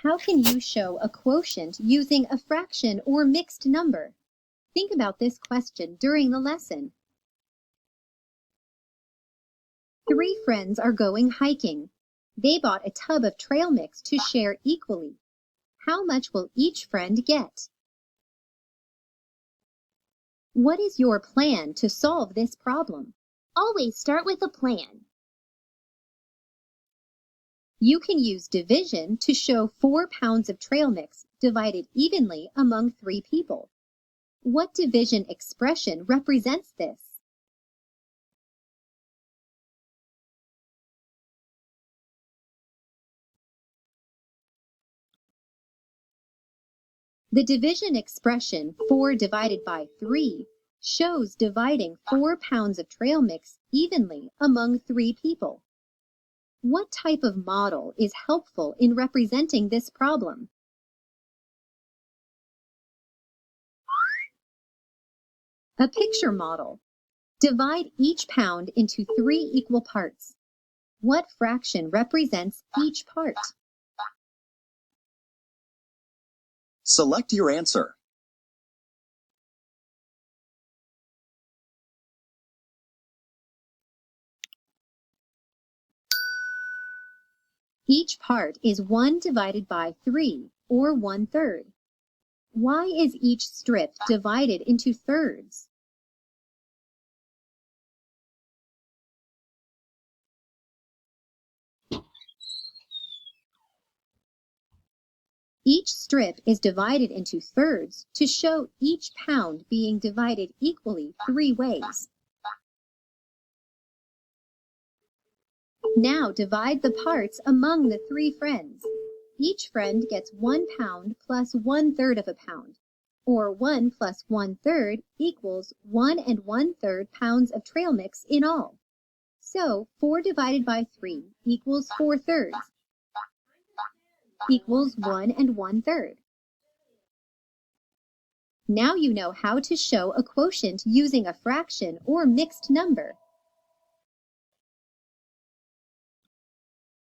How can you show a quotient using a fraction or mixed number? Think about this question during the lesson. Three friends are going hiking. They bought a tub of trail mix to share equally. How much will each friend get? What is your plan to solve this problem? Always start with a plan. You can use division to show 4 pounds of trail mix divided evenly among 3 people. What division expression represents this? The division expression 4 divided by 3 shows dividing 4 pounds of trail mix evenly among 3 people. What type of model is helpful in representing this problem? A picture model. Divide each pound into 3 equal parts. What fraction represents each part? Select your answer. Each part is 1 divided by 3, or 1/3. Why is each strip divided into thirds? Each strip is divided into thirds to show each pound being divided equally 3 ways. Now divide the parts among the 3 friends. Each friend gets 1 pound plus 1/3 of a pound, or 1 plus 1/3 equals 1 1/3 pounds of trail mix in all. So 4 divided by 3 equals 4/3, equals 1 1/3. Now you know how to show a quotient using a fraction or mixed number.